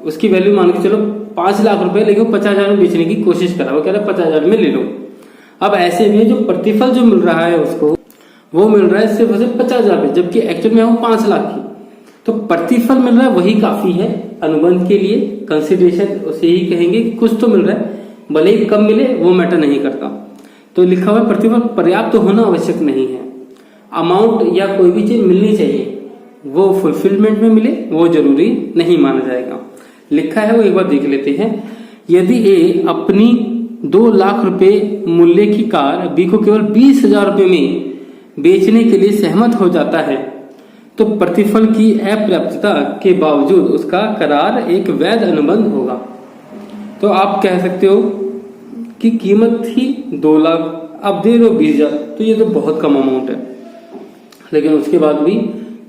उसकी वैल्यू मान के चलो 5 लाख रुपए, लेकिन 50,000 में बेचने की कोशिश करा। वो कह रहा है 50,000 में ले लो। अब ऐसे में जो प्रतिफल जो मिल रहा है उसको, वो मिल रहा है सिर्फ 50,000 रुपए, जबकि एक्चुअल में वो 5 लाख की। तो प्रतिफल मिल रहा है वही काफी है अनुबंध के लिए। कंसिडरेशन उसे ही कहेंगे कि कुछ तो मिल रहा है, भले ही कम मिले वो मैटर नहीं करता। तो लिखा हुआ प्रतिफल पर्याप्त होना आवश्यक नहीं है। अमाउंट या कोई भी चीज मिलनी चाहिए, वो फुलफिलमेंट में मिले वो जरूरी नहीं माना जाएगा। लिखा है वो एक बार देख लेते हैं। यदि ए अपनी 2 लाख रुपए मूल्य की कार बी को केवल 20,000 रुपए में बेचने के लिए सहमत हो जाता है, तो प्रतिफल की अपर्याप्तता के बावजूद उसका करार एक वैध अनुबंध होगा। तो आप कह सकते हो कि कीमत थी 2 लाख, अब दे रहे हो 20,000, तो ये तो बहुत कम अमाउंट है, लेकिन उसके बाद भी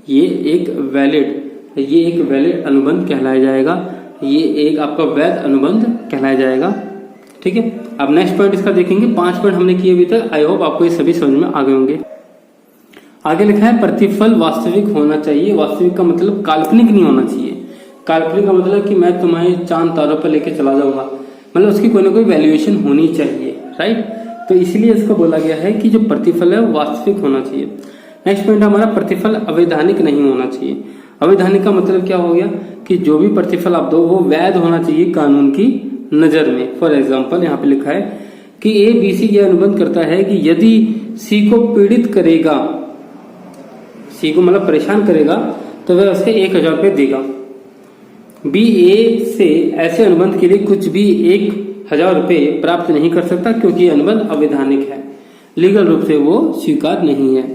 ये एक वैलिड अनुबंध कहलाया जाएगा, ये एक आपका वैध अनुबंध कहलाया जाएगा। ठीक है, अब नेक्स्ट पॉइंट इसका देखेंगे। 5 पॉइंट हमने किए अभी तक, आई होप आपको ये सभी समझ में आ गए होंगे। आगे लिखा है प्रतिफल वास्तविक होना चाहिए। वास्तविक का मतलब काल्पनिक नहीं होना चाहिए। काल्पनिक का मतलब कि मैं तुम्हें चांद तारों पर लेके चला जाऊंगा, मतलब उसकी कोई ना कोई वैल्यूएशन होनी चाहिए, राइट। तो इसलिए इसको बोला गया है कि जो प्रतिफल है वास्तविक होना चाहिए। नेक्स्ट पॉइंट हमारा प्रतिफल अवैधानिक नहीं होना चाहिए। अवैधानिक का मतलब क्या हो गया कि जो भी प्रतिफल आप दो वो वैध होना चाहिए कानून की नजर में। फॉर एग्जाम्पल यहाँ पे लिखा है कि ए बी सी यह अनुबंध करता है कि यदि सी को पीड़ित करेगा, सी को मतलब परेशान करेगा, तो वह उसे 1,000 रुपये देगा। बी ए से ऐसे अनुबंध के लिए कुछ भी 1,000 रुपये प्राप्त नहीं कर सकता क्योंकि अनुबंध अवैधानिक है, लीगल रूप से वो स्वीकार नहीं है।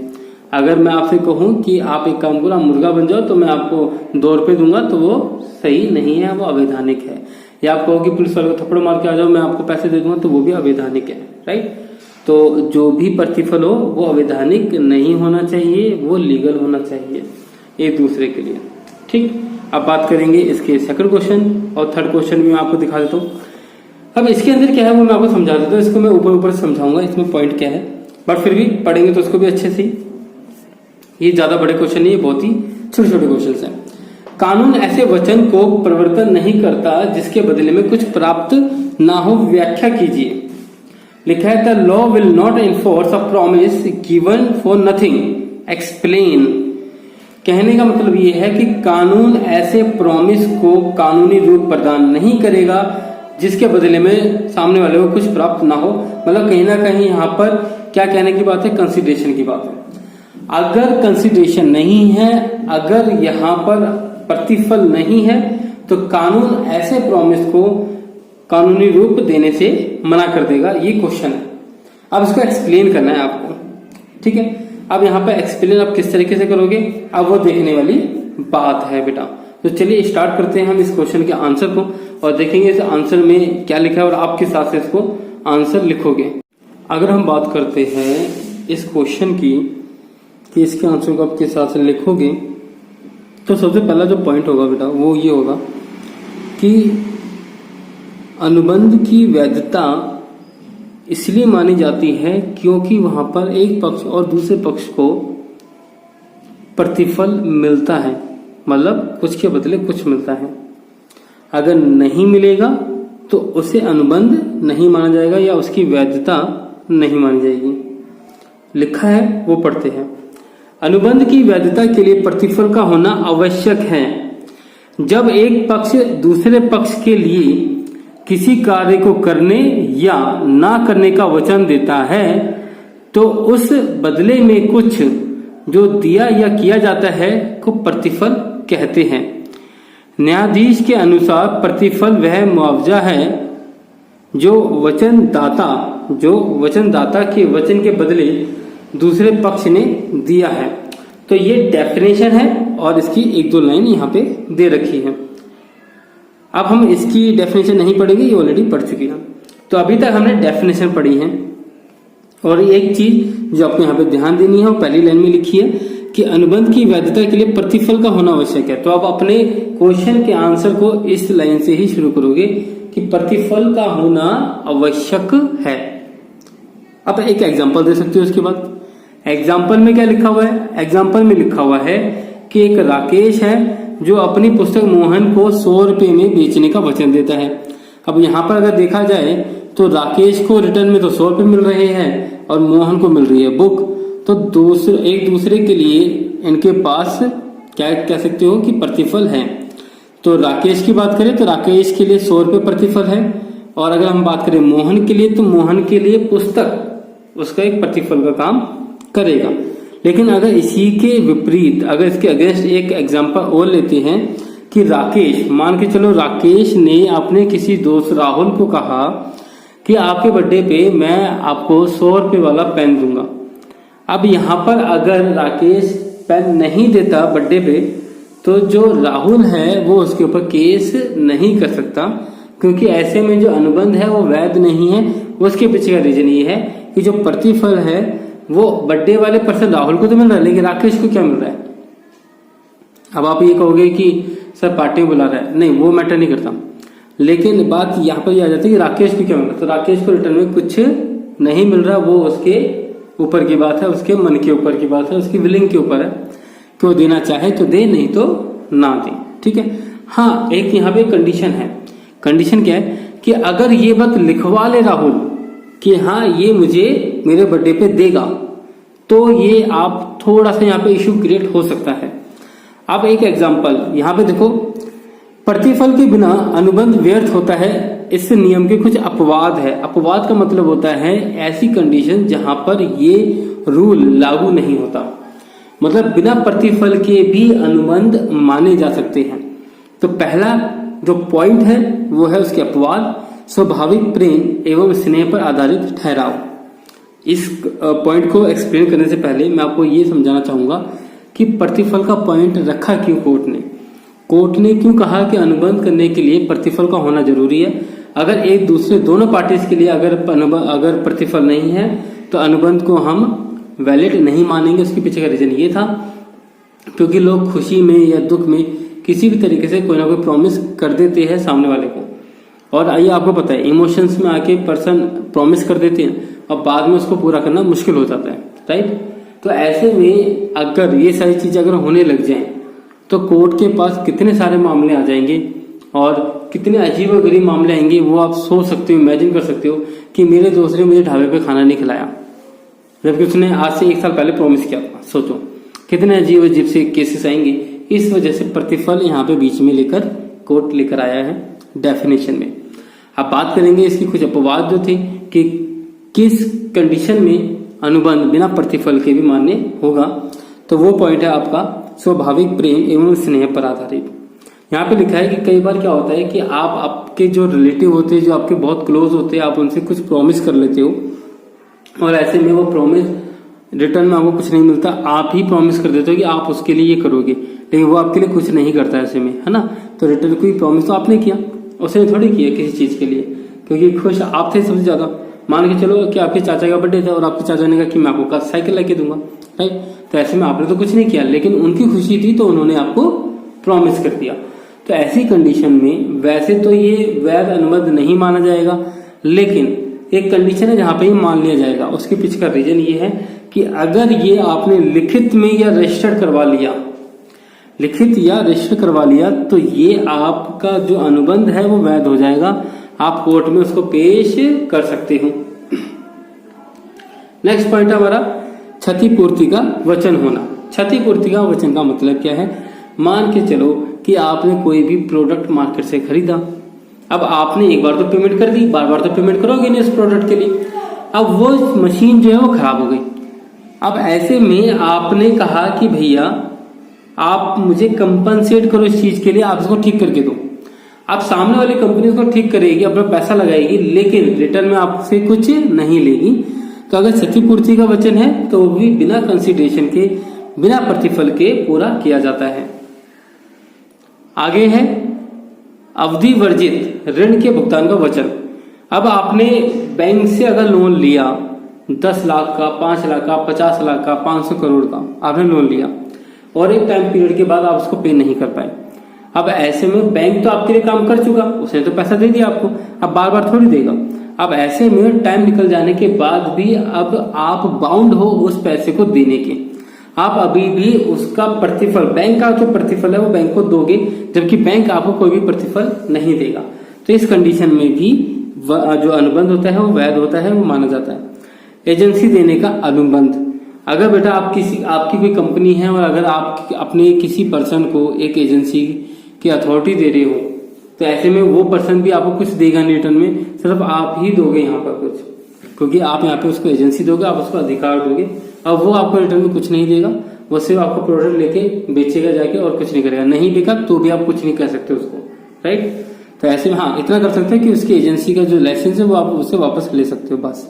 अगर मैं आपसे कहूं कि आप एक काम करो, आप मुर्गा बन जाओ, तो मैं आपको 2 रुपये दूंगा, तो वो सही नहीं है, वो अवैधानिक है। या आप कहो कि पुलिस वाले को थप्पड़ मार के आ जाओ, मैं आपको पैसे दे दूंगा, तो वो भी अवैधानिक है, राइट। तो जो भी प्रतिफल हो वो अवैधानिक नहीं होना चाहिए, वो लीगल होना चाहिए एक दूसरे के लिए। ठीक, अब बात करेंगे इसके सेकंड क्वेश्चन और थर्ड क्वेश्चन भी मैं आपको दिखा देता हूँ। अब इसके अंदर क्या है वो मैं आपको समझा देता हूँ। इसको मैं ऊपर से समझाऊंगा इसमें पॉइंट क्या है, बट फिर भी पढ़ेंगे तो उसको भी अच्छे से। ये ज्यादा बड़े क्वेश्चन नहीं है, बहुत ही छोटे छोटे क्वेश्चन हैं। कानून ऐसे वचन को परिवर्तन नहीं करता जिसके बदले में कुछ प्राप्त ना हो। व्याख्या कीजिए। लिखा है the law will not enforce a promise given for nothing. Explain. कहने का मतलब ये है कि कानून ऐसे प्रॉमिस को कानूनी रूप प्रदान नहीं करेगा जिसके बदले में सामने वाले को कुछ प्राप्त ना हो। मतलब कहीं ना कहीं यहाँ पर क्या कहने की बात है, कंसिडरेशन की बात है। अगर कंसिडरेशन नहीं है, अगर यहाँ पर प्रतिफल नहीं है, तो कानून ऐसे प्रॉमिस को कानूनी रूप देने से मना कर देगा। ये क्वेश्चन है। अब इसको एक्सप्लेन करना है आपको, ठीक है। अब यहाँ पे एक्सप्लेन आप किस तरीके से करोगे, अब वो देखने वाली बात है बेटा। तो चलिए स्टार्ट करते हैं हम इस क्वेश्चन के आंसर को और देखेंगे इस आंसर में क्या लिखा है और आप किस साथ से इसको आंसर लिखोगे। अगर हम बात करते हैं इस क्वेश्चन की कि इसके आंसर को आप किस हिसाब से लिखोगे, तो सबसे पहला जो पॉइंट होगा बेटा वो ये होगा कि अनुबंध की वैधता इसलिए मानी जाती है क्योंकि वहां पर एक पक्ष और दूसरे पक्ष को प्रतिफल मिलता है, मतलब कुछ के बदले कुछ मिलता है। अगर नहीं मिलेगा तो उसे अनुबंध नहीं माना जाएगा या उसकी वैधता नहीं मानी जाएगी। लिखा है वो पढ़ते हैं। अनुबंध की वैधता के लिए प्रतिफल का होना आवश्यक है। जब एक पक्ष दूसरे पक्ष के लिए किसी कार्य को करने या ना करने का वचन देता है तो उस बदले में कुछ जो दिया या किया जाता है को प्रतिफल कहते हैं। न्यायाधीश के अनुसार प्रतिफल वह मुआवजा है जो वचनदाता के वचन के बदले दूसरे पक्ष ने दिया है। तो ये डेफिनेशन है और इसकी 1-2 लाइन यहाँ पे दे रखी है। अब हम इसकी डेफिनेशन नहीं पढ़ेंगे, ये ऑलरेडी पढ़ चुकी है। तो अभी तक हमने डेफिनेशन पढ़ी है और एक चीज जो आपको यहाँ पे ध्यान देनी है वो पहली लाइन में लिखी है कि अनुबंध की वैधता के लिए प्रतिफल का होना आवश्यक है। तो आप अपने क्वेश्चन के आंसर को इस लाइन से ही शुरू करोगे कि प्रतिफल का होना आवश्यक है। अब एक एग्जांपल दे सकते हो उसके बाद। एग्जाम्पल में क्या लिखा हुआ है, एग्जाम्पल में लिखा हुआ है कि एक राकेश है जो अपनी पुस्तक मोहन को 100 रुपए में बेचने का वचन देता है। अब यहाँ पर अगर देखा जाए तो राकेश को रिटर्न में तो 100 रुपए मिल रहे हैं और मोहन को मिल रही है बुक। तो एक दूसरे के लिए इनके पास क्या कह सकते हो कि प्रतिफल है। तो राकेश की बात करें तो राकेश के लिए 100 रुपए प्रतिफल है, और अगर हम बात करें मोहन के लिए तो मोहन के लिए पुस्तक उसका एक प्रतिफल का काम करेगा। लेकिन अगर इसी के विपरीत, अगर इसके अगेंस्ट एक एग्जांपल और लेते हैं कि राकेश, मान के चलो राकेश ने अपने किसी दोस्त राहुल को कहा कि आपके बर्थडे पे मैं आपको 100 रुपए वाला पेन दूंगा। अब यहाँ पर अगर राकेश पेन नहीं देता बर्थडे पे, तो जो राहुल है वो उसके ऊपर केस नहीं कर सकता, क्योंकि ऐसे में जो अनुबंध है वो वैध नहीं है। उसके पीछे का रीजन ये है कि जो प्रतिफल है वो बर्थडे वाले पर्सन राहुल को तो मिल रहा है, लेकिन राकेश को क्या मिल रहा है। अब आप ये कहोगे कि सर पार्टी बुला रहा है, नहीं वो मैटर नहीं करता, लेकिन बात यहाँ पर ये आ जाती है कि राकेश को क्या मिल रहा है। तो राकेश को रिटर्न में कुछ नहीं मिल रहा, वो उसके ऊपर की बात है, उसके मन के ऊपर की बात है, उसकी विलिंग के ऊपर है कि वो देना चाहे तो दे, नहीं तो ना दे। ठीक है। हाँ, एक यहाँ पे कंडीशन है। कंडीशन क्या है कि अगर ये बात लिखवा ले राहुल कि हाँ ये मुझे मेरे बर्थडे पे देगा, तो ये आप थोड़ा सा यहाँ पे इश्यू क्रिएट हो सकता है। अब एक एग्जांपल यहाँ पे देखो, प्रतिफल के बिना अनुबंध व्यर्थ होता है, इस नियम के कुछ अपवाद है। अपवाद का मतलब होता है ऐसी कंडीशन जहां पर ये रूल लागू नहीं होता, मतलब बिना प्रतिफल के भी अनुबंध माने जा सकते हैं। तो पहला जो पॉइंट है वो है उसके अपवाद, स्वाभाविक प्रेम एवं स्नेह पर आधारित ठहराव। इस पॉइंट को एक्सप्लेन करने से पहले मैं आपको ये समझाना चाहूंगा कि प्रतिफल का पॉइंट रखा क्यों कोर्ट ने। कोर्ट ने क्यों कहा कि अनुबंध करने के लिए प्रतिफल का होना जरूरी है। अगर एक दूसरे दोनों पार्टीज के लिए अगर प्रतिफल नहीं है तो अनुबंध को हम वैलिड नहीं मानेंगे। उसके पीछे का रीजन ये था क्योंकि लोग खुशी में या दुख में किसी भी तरीके से कोई ना कोई प्रॉमिस कर देते हैं सामने वाले को, और आइए आपको पता है इमोशंस में आके पर्सन प्रॉमिस कर देते हैं और बाद में उसको पूरा करना मुश्किल हो जाता है, राइट। तो ऐसे में अगर ये सारी चीजें अगर होने लग जाएं तो कोर्ट के पास कितने सारे मामले आ जाएंगे और कितने अजीबोगरीब मामले आएंगे, वो आप सोच सकते हो, इमेजिन कर सकते हो कि मेरे दोस्त ने मुझे ढाबे पे खाना नहीं खिलाया जबकि उसने आज से 1 साल पहले प्रॉमिस किया था। सोचो कितने अजीब अजीब से केसेस आएंगे। इस वजह से प्रतिफल यहाँ पे बीच में लेकर कोर्ट लेकर आया है डेफिनेशन में। अब बात करेंगे इसकी कुछ अपवाद जो थे कि किस कंडीशन में अनुबंध बिना प्रतिफल के भी मान्य होगा। तो वो पॉइंट है आपका स्वाभाविक प्रेम एवं स्नेह पर आधारित। यहाँ पे लिखा है कि कई बार क्या होता है कि आप आपके जो रिलेटिव होते हैं, जो आपके बहुत क्लोज होते हैं, आप उनसे कुछ प्रॉमिस कर लेते हो और ऐसे में वो प्रॉमिस रिटर्न में आपको कुछ नहीं मिलता। आप ही प्रॉमिस कर देते हो कि आप उसके लिए ये करोगे, लेकिन वो आपके लिए कुछ नहीं करता ऐसे में, है ना। तो रिटर्न कोई प्रॉमिस तो आपने किया, उसने थोड़ी किया किसी चीज के लिए, क्योंकि खुश आप थे सबसे ज्यादा। मान के चलो कि आपके चाचा का बर्थडे था और आपके चाचा ने कहा कि मैं आपको कल साइकिल लेके दूंगा, राइट। तो ऐसे में आपने तो कुछ नहीं किया, लेकिन उनकी खुशी थी तो उन्होंने आपको प्रॉमिस कर दिया। तो ऐसी कंडीशन में वैसे तो ये वैध अनुबंध नहीं माना जाएगा, लेकिन एक कंडीशन है जहां पे ये मान लिया जाएगा। उसके पीछे का रीजन ये है कि अगर ये आपने लिखित में या रजिस्टर करवा लिया, लिखित या रजिस्टर करवा लिया, तो ये आपका जो अनुबंध है वो वैध हो जाएगा। आप कोर्ट में उसको पेश कर सकते हो। नेक्स्ट पॉइंट हमारा क्षतिपूर्ति का वचन होना। क्षतिपूर्ति का वचन का मतलब क्या है। मान के चलो कि आपने कोई भी प्रोडक्ट मार्केट से खरीदा, अब आपने एक बार तो पेमेंट कर दी, बार बार तो पेमेंट करोगे नहीं इस प्रोडक्ट के लिए। अब वो मशीन जो है वो खराब हो गई। अब ऐसे में आपने कहा कि भैया आप मुझे कंपनसेट करो इस चीज के लिए, आप इसको ठीक करके दो। अब सामने वाली कंपनी उसको ठीक करेगी, अपना पैसा लगाएगी, लेकिन रिटर्न में आपसे कुछ नहीं लेगी। तो अगर क्षतिपूर्ति का वचन है तो वो भी बिना कंसिडरेशन के, बिना प्रतिफल के पूरा किया जाता है। आगे है अवधि वर्जित ऋण के भुगतान का वचन। अब आपने बैंक से अगर लोन लिया 10 लाख का, 5 लाख का, 50 लाख का, 500 करोड़ का आपने लोन लिया और एक टाइम पीरियड के बाद आप उसको पे नहीं कर पाए। अब ऐसे में बैंक तो आपके लिए काम कर चुका, उसने तो पैसा दे दिया आपको, अब बार बार थोड़ी देगा। अब ऐसे में टाइम निकल जाने के बाद भी अब आप बाउंड हो उस पैसे को देने के, आप अभी भी उसका प्रतिफल, बैंक का जो प्रतिफल है वो बैंक को दोगे, जबकि बैंक आपको कोई भी प्रतिफल नहीं देगा। तो इस कंडीशन में भी जो अनुबंध होता है वो वैध होता है, वो माना जाता है। एजेंसी देने का अनुबंध। अगर बेटा आपकी कोई कंपनी है और अगर आप अपने किसी पर्सन को एक एजेंसी की अथॉरिटी दे रहे हो, तो ऐसे में वो पर्सन भी आपको कुछ देगा नहीं रिटर्न में, सिर्फ आप ही दोगे यहाँ पर कुछ, क्योंकि आप यहाँ पे उसको एजेंसी दोगे, आप उसको अधिकार दोगे। अब वो आपको रिटर्न में कुछ नहीं देगा, वो सिर्फ आपको प्रोडक्ट लेके बेचेगा जाके और कुछ नहीं करेगा। नहीं बिका तो भी आप कुछ नहीं कर सकते उसको, राइट। तो ऐसे में हाँ इतना कर सकते हैं कि उसकी एजेंसी का जो लाइसेंस है वो आप उससे वापस ले सकते हो, बस।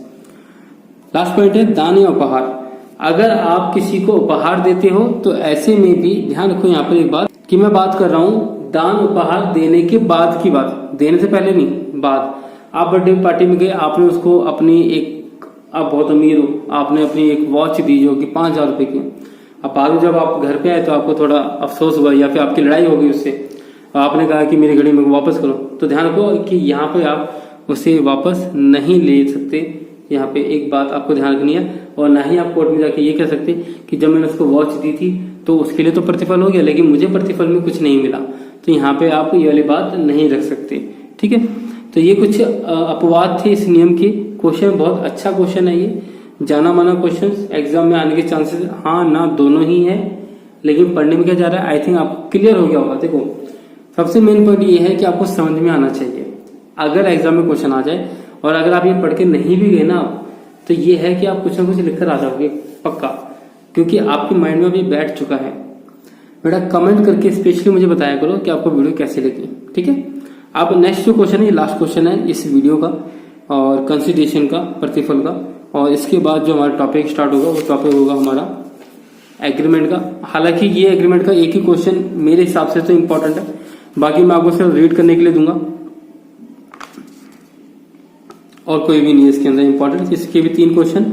लास्ट पॉइंट है दान या उपहार। अगर आप किसी को उपहार देते हो तो ऐसे में भी ध्यान रखो यहाँ पर एक बात कि मैं बात कर रहा हूँ दान उपहार देने के बाद की बात, देने से पहले नहीं, बाद। आप बर्थडे पार्टी में गए, आपने उसको अपनी एक, आप बहुत अमीर हो, आपने अपनी एक वॉच दी जो कि 5,000 रुपए की। अब बाद में जब आप घर पे आए तो आपको थोड़ा अफसोस हुआ या फिर आपकी लड़ाई हो गई उससे, आपने कहा कि मेरी घड़ी मेरे को वापस करो, तो ध्यान रखो कि यहाँ पे आप उसे वापस नहीं ले सकते। यहाँ पे एक बात आपको ध्यान रखनी है। और ना ही आप कोर्ट में जाके ये कह सकते कि जब मैंने उसको वॉच दी थी तो उसके लिए तो प्रतिफल हो गया लेकिन मुझे प्रतिफल में कुछ नहीं मिला, तो यहाँ पे आप ये वाली बात नहीं रख सकते। ठीक है, तो ये कुछ अपवाद थे इस नियम के। क्वेश्चन बहुत अच्छा क्वेश्चन है, ये जाना माना क्वेश्चन, एग्जाम में आने के चांसेस हाँ ना दोनों ही है, लेकिन पढ़ने में क्या जा रहा है, आई थिंक आपको क्लियर हो गया होगा। देखो सबसे मेन पॉइंट ये है कि आपको समझ में आना चाहिए। अगर एग्जाम में क्वेश्चन आ जाए और अगर आप ये पढ़ के नहीं भी गए ना, तो ये है कि आप कुछ ना कुछ लिखकर आ जाओगे पक्का, क्योंकि आपके माइंड में अभी बैठ चुका है। बेटा कमेंट करके स्पेशली मुझे बताया करो कि आपको वीडियो कैसी लगी। ठीक है, अब नेक्स्ट जो क्वेश्चन है, लास्ट क्वेश्चन है इस वीडियो का और कंसिडरेशन का, प्रतिफल का, और इसके बाद जो हमारा टॉपिक स्टार्ट होगा वो टॉपिक होगा हमारा एग्रीमेंट का। हालांकि ये एग्रीमेंट का एक ही क्वेश्चन मेरे हिसाब से तो इम्पोर्टेंट है, बाकी मैं आपको सिर्फ रीड करने के लिए दूंगा और कोई भी नहीं है इसके अंदर इम्पोर्टेंट। इसके भी 3 क्वेश्चन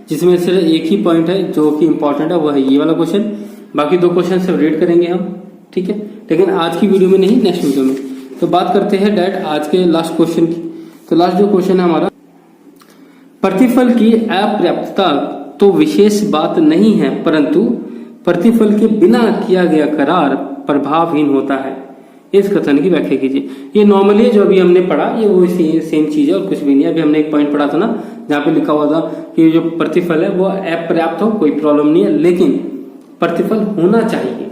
जिसमें से एक ही पॉइंट है जो कि इम्पोर्टेंट है, वो है ये वाला क्वेश्चन। बाकी 2 क्वेश्चन सिर्फ रीड करेंगे हम, ठीक है, लेकिन आज की वीडियो में नहीं, नेक्स्ट वीडियो में। तो बात करते हैं डायरेक्ट आज के लास्ट क्वेश्चन की। तो लास्ट जो क्वेश्चन है हमारा, प्रतिफल की अपर्याप्तता तो विशेष बात नहीं है, परंतु प्रतिफल के बिना किया गया करार प्रभावहीन होता है। इस कथन की व्याख्या कीजिए। ये नॉर्मली जो अभी हमने पढ़ा ये वो सेम चीज है और कुछ भी नहीं है। अभी हमने एक पॉइंट पढ़ा था ना जहाँ पे लिखा हुआ था कि जो प्रतिफल है वो अपर्याप्त हो, कोई प्रॉब्लम नहीं है, लेकिन प्रतिफल होना चाहिए।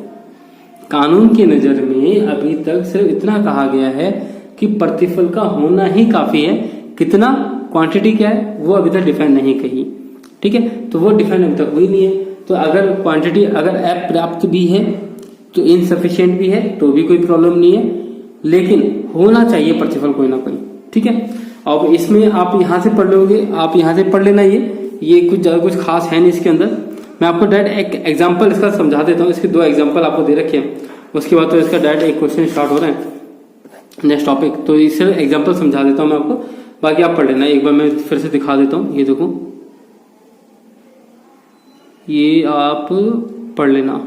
कानून की नजर में अभी तक सिर्फ इतना कहा गया है कि प्रतिफल का होना ही काफी है। कितना, क्वांटिटी क्या है वो अभी तक डिफाइन नहीं कही। ठीक है, तो वो डिफाइन अभी तक हुई नहीं है। तो अगर क्वांटिटी अगर अपर्याप्त भी है तो इनसफिशिएंट भी है तो भी कोई प्रॉब्लम नहीं है, लेकिन होना चाहिए प्रतिफल कोई ना कोई। ठीक है, अब इसमें आप यहां से पढ़ लोगे, आप यहां से पढ़ लेना। ये कुछ ज्यादा कुछ खास है नहीं इसके अंदर। मैं आपको डायरेक्ट एक एग्जांपल इसका समझा देता हूँ। इसके 2 एग्जांपल आपको दे रखे हैं, उसके बाद तो इसका डायरेक्ट एक क्वेश्चन स्टार्ट हो रहा है नेक्स्ट टॉपिक। तो इससे एग्जाम्पल समझा देता हूँ मैं आपको, बाकी आप पढ़ लेना। एक बार मैं फिर से दिखा देता हूँ, ये देखो, ये आप पढ़ लेना।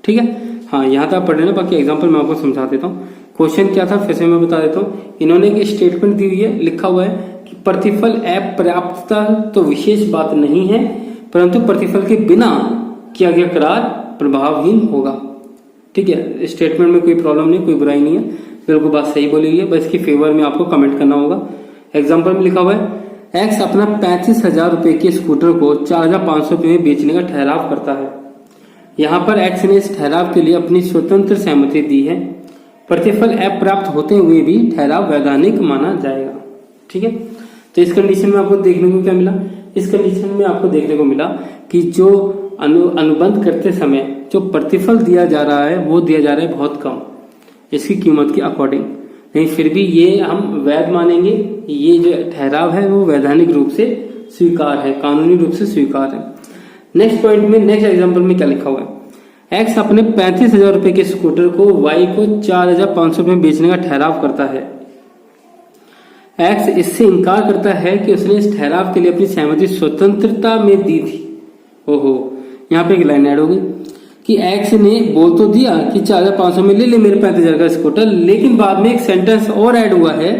ठीक है, हाँ यहाँ तक आप पढ़ लेना, बाकी एग्जाम्पल मैं आपको समझा देता हूँ। क्वेश्चन क्या था फिर से मैं बता देता हूँ। इन्होंने एक स्टेटमेंट दी हुई है, लिखा हुआ है कि प्रतिफल अपर्याप्तता तो विशेष बात नहीं है, परंतु प्रतिफल के बिना किया गया करार प्रभावहीन होगा। ठीक है, स्टेटमेंट में कोई प्रॉब्लम नहीं, कोई बुराई नहीं है, बिल्कुल बात सही बोली है, बस इसके फेवर में आपको कमेंट करना होगा। एग्जाम्पल में लिखा हुआ है, एक्स अपना 35,000 रुपए के स्कूटर को 4,500 रुपए में बेचने का ठहराव करता है। यहाँ पर एक्स ने इस ठहराव के लिए अपनी स्वतंत्र सहमति दी है। प्रतिफल अप्राप्त होते हुए भी ठहराव वैधानिक माना जाएगा। ठीक है, तो इस कंडीशन में आपको देखने को क्या मिला, इस कंडीशन में आपको देखने को मिला कि जो अनुबंध करते समय जो प्रतिफल दिया जा रहा है वो दिया जा रहा है बहुत कम इसकी कीमत के अकॉर्डिंग, नहीं फिर भी ये हम वैध मानेंगे। ये जो ठहराव है वो वैधानिक रूप से स्वीकार है, कानूनी रूप से स्वीकार है। नेक्स्ट पॉइंट में, नेक्स्ट एग्जांपल में क्या लिखा हुआ है, एक्स अपने 35,000 रुपए के स्कूटर को वाई को 4,500 रुपए में बेचने का ठहराव करता है। एक्स इससे इनकार करता है कि उसने इस ठहराव के लिए अपनी सहमति स्वतंत्रता में दी थी। ओहो, यहाँ पे एक लाइन ऐड होगी कि एक्स ने बोल तो दिया कि 4,500 में ले ले मेरे 35,000 का स्कूटर, लेकिन बाद में एक सेंटेंस और ऐड हुआ है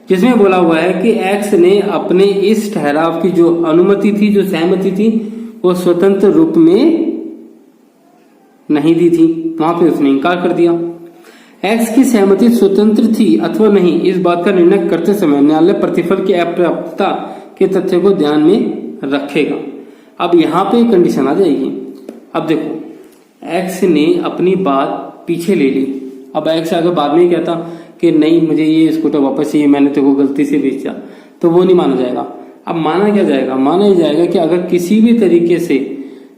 जिसमें बोला हुआ है कि एक्स ने अपने इस ठहराव की जो अनुमति थी, जो सहमति थी, वो स्वतंत्र रूप में नहीं दी थी। वहां पे उसने इनकार कर दिया। एक्स की सहमति स्वतंत्र थी अथवा नहीं, इस बात का निर्णय करते समय न्यायालय प्रतिफल की अपर्याप्तता के तथ्य को ध्यान में रखेगा। अब यहाँ पे कंडीशन आ जाएगी। अब देखो, एक्स ने अपनी बात पीछे ले ली। अब एक्स अगर बाद में कहता कि नहीं मुझे ये स्कूटर वापस चाहिए, मैंने तेरे को गलती से बेचा, तो वो नहीं माना जाएगा। अब माना क्या जाएगा, माना ही जाएगा कि अगर किसी भी तरीके से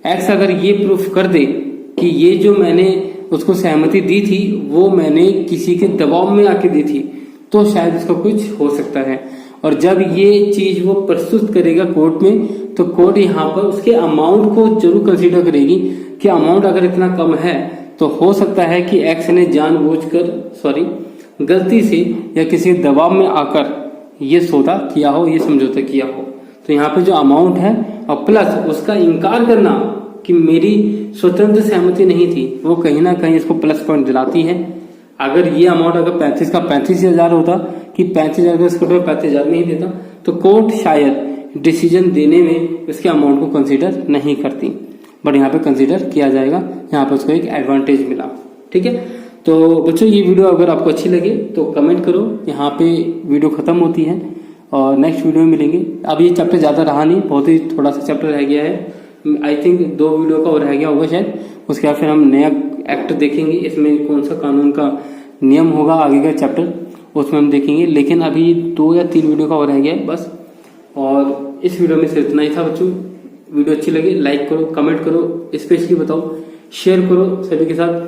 एक्स अगर ये प्रूफ कर दे कि ये जो मैंने उसको सहमति दी थी वो मैंने किसी के दबाव में आके दी थी, तो शायद इसका कुछ हो सकता है। और जब ये चीज वो प्रस्तुत करेगा कोर्ट में, तो कोर्ट यहाँ पर उसके अमाउंट को जरूर कंसीडर करेगी कि अमाउंट अगर इतना कम है तो हो सकता है कि एक्स ने गलती से या किसी दबाव में आकर ये सौदा किया हो, ये समझौता किया हो। तो यहाँ पे जो अमाउंट है और प्लस उसका इनकार करना कि मेरी स्वतंत्र सहमति नहीं थी, वो कहीं ना कहीं इसको प्लस पॉइंट दिलाती है। अगर ये अमाउंट अगर 35 का 35,000 होता कि 35,000 का इसको 35,000 नहीं देता, तो कोर्ट शायद डिसीजन देने में उसके अमाउंट को कंसीडर नहीं करती, बट यहाँ पे कंसीडर किया जाएगा। यहाँ पे उसको एक एडवांटेज मिला। ठीक है, तो बच्चों ये वीडियो अगर आपको अच्छी लगे तो कमेंट करो। यहाँ पे वीडियो खत्म होती है और नेक्स्ट वीडियो में मिलेंगे। अब ये चैप्टर ज़्यादा रहा नहीं, बहुत ही थोड़ा सा चैप्टर रह गया है। आई थिंक 2 वीडियो का और रह गया होगा शायद। उसके बाद फिर हम नया एक्ट देखेंगे, इसमें कौन सा कानून का नियम होगा आगे का चैप्टर, उसमें हम देखेंगे। लेकिन अभी 2 या 3 वीडियो का और रह गया है बस। और इस वीडियो में सिर्फ इतना ही था बच्चों। वीडियो अच्छी लगी लाइक करो, कमेंट करो, स्पेशली बताओ, शेयर करो सभी के साथ।